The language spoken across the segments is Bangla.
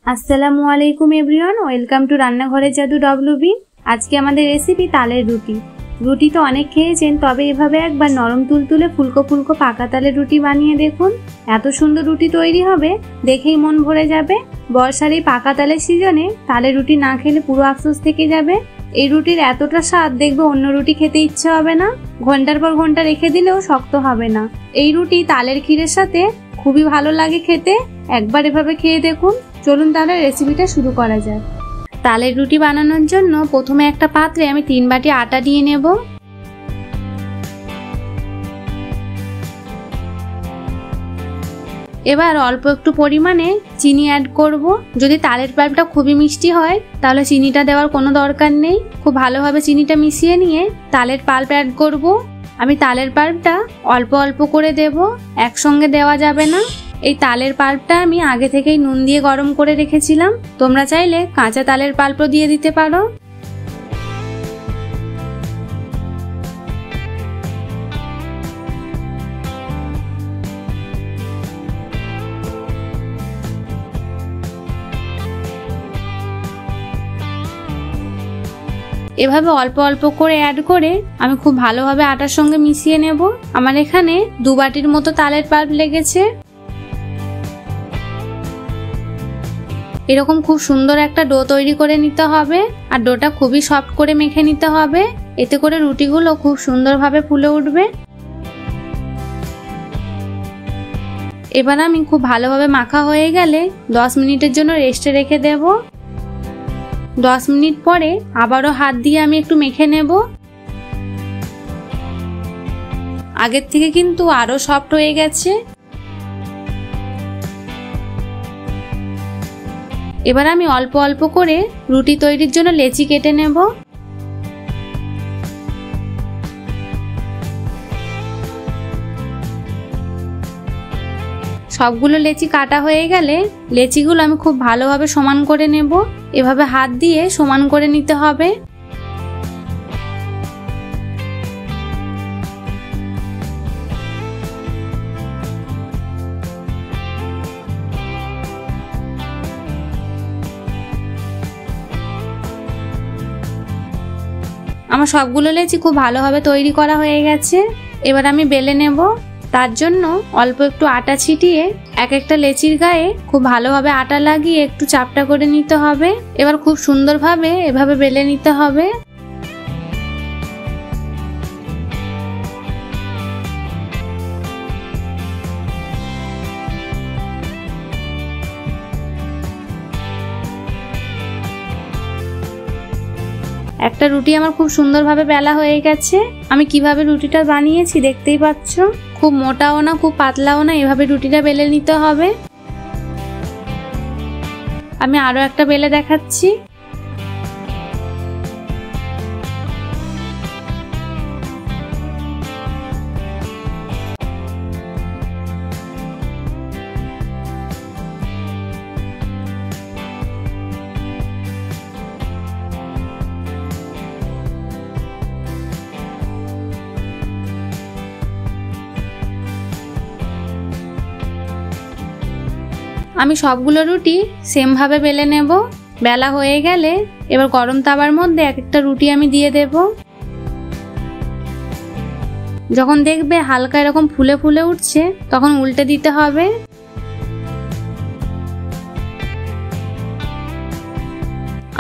আসসালামু আলাইকুম এভরিওয়ান, ওয়েলকাম টু রান্নাঘরের জাদু ডব্লিউবি। আজকে আমাদের রেসিপি তালের রুটি। রুটি তো অনেক খেয়েছেন, তবে এভাবে একবার নরম তুলতুলে ফুলকো ফুলকো পাকা তালের রুটি বানিয়ে দেখুন। এত সুন্দর রুটি তৈরি হবে, দেখেই মন ভরে যাবে। বর্ষার এই পাকা তালের সিজনে তালের রুটি না খেলে পুরো আফসোস থেকে যাবে। এই রুটির এতটা স্বাদ দেখবে অন্য রুটি খেতে ইচ্ছে হবে না। ঘন্টার পর ঘন্টা রেখে দিলেও শক্ত হবে না। এই রুটি তালের ক্ষীরের সাথে খুবই ভালো লাগে খেতে। একবার এভাবে খেয়ে দেখুন। চলুন তাহলে রেসিপিটা শুরু করা যাক। তালের রুটি বানানোর জন্য প্রথমে একটা পাত্রে আমি 3 বাটি আটা দিয়ে নেব। এবার অল্প একটু পরিমাণে চিনি অ্যাড করব। যদি তালের পাল্পটা খুবই মিষ্টি হয় তাহলে চিনিটা দেওয়ার কোনো দরকার নেই। খুব ভালোভাবে চিনিটা মিশিয়ে নিয়ে তালের পাল্প অ্যাড করব। আমি তালের পাল্পটা অল্প অল্প করে দেব, একসঙ্গে দেওয়া যাবে না। এই তালের পাল্পটা আমি আগে থেকেই নুন দিয়ে গরম করে রেখেছিলাম। তোমরা চাইলে কাঁচা তালের পাল্পও দিয়ে দিতে পারো। এভাবে অল্প অল্প করে অ্যাড করে আমি খুব ভালোভাবে আটার সঙ্গে মিশিয়ে নেব। আমার এখানে 2 বাটির মতো তালের পাল্প লেগেছে। এরকম খুব সুন্দর একটা ডো তৈরি করে নিতে হবে, আর ডোটা খুবই সফট করে মেখে নিতে হবে। এতে করে রুটিগুলো খুব সুন্দরভাবে ফুলে উঠবে। এবার আমি খুব ভালোভাবে মাখা হয়ে গেলে 10 মিনিটের জন্য রেস্টে রেখে দেব। 10 মিনিট পরে আবারও হাত দিয়ে আমি একটু মেখে নেব। আগের থেকে কিন্তু আরো সফট হয়ে গেছে। এবার আমি অল্প অল্প করে রুটি তৈরির জন্য লেচি কেটে নেব। সবগুলো লেচি কাটা হয়ে গেলে লেচিগুলো আমি খুব ভালোভাবে সমান করে নেব। এভাবে হাত দিয়ে সমান করে নিতে হবে। আমার সবগুলো লেচি খুব ভালোভাবে তৈরি করা হয়ে গেছে। এবার আমি বেলে নেব। তার জন্য অল্প একটু আটা ছিটিয়ে এক একটা লেচির গায়ে খুব ভালোভাবে আটা লাগিয়ে একটু চাপটা করে নিতে হবে। এবার খুব সুন্দরভাবে এভাবে বেলে নিতে হবে। একটা রুটি আমার খুব সুন্দরভাবে বেলা হয়ে গেছে। আমি কিভাবে রুটিটা বানিয়েছি দেখতেই পাচ্ছ। খুব মোটাও না খুব পাতলাও না, এভাবে রুটিটা বেলে নিতে হবে। আমি আরো একটা বেলে দেখাচ্ছি। আমি সবগুলো রুটি সেম ভাবে বেলে নেব। বেলা হয়ে গেলে এবার গরম তাওয়ার মধ্যে এক একটা রুটি আমি দিয়ে দেব। যখন দেখবে হালকা এরকম ফুলে ফুলে উঠছে তখন উল্টে দিতে হবে।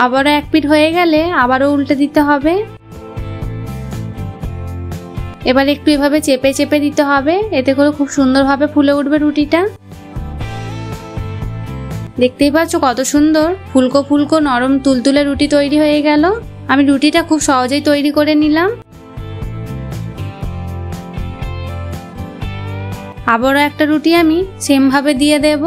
আবারও এক পিঠ হয়ে গেলে আবারও উল্টে দিতে হবে। এবার একটু এভাবে চেপে চেপে দিতে হবে, এতে করে খুব সুন্দরভাবে ফুলে উঠবে রুটিটা। দেখতেই পাচ্ছ কত সুন্দর ফুলকো ফুলকো নরম তুলতুলে রুটি তৈরি হয়ে গেল। আমি রুটিটা খুব সহজেই তৈরি করে নিলাম। আবারও একটা রুটি আমি সেম ভাবে দিয়ে দেব।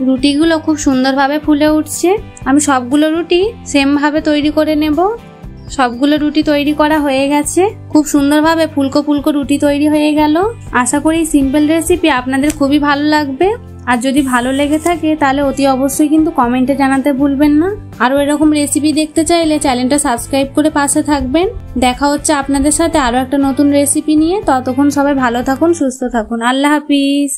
রুটিগুলো খুব সুন্দরভাবে ফুলে উঠছে। আমি সবগুলো রুটি সেম ভাবে তৈরি করে নেব। সবগুলো রুটি তৈরি করা হয়ে গেছে। খুব সুন্দরভাবে ফুলকো ফুলকো রুটি তৈরি হয়ে গেল। আশা করি এই সিম্পল রেসিপি আপনাদের খুবই ভালো লাগবে। আর যদি ভালো লেগে থাকে তাহলে অতি অবশ্যই কিন্তু কমেন্টে জানাতে ভুলবেন না। আরও এরকম রেসিপি দেখতে চাইলে চ্যানেলটা সাবস্ক্রাইব করে পাশে থাকবেন। দেখা হচ্ছে আপনাদের সাথে আরও একটা নতুন রেসিপি নিয়ে। ততক্ষণ সবাই ভালো থাকুন, সুস্থ থাকুন। আল্লাহ হাফিজ।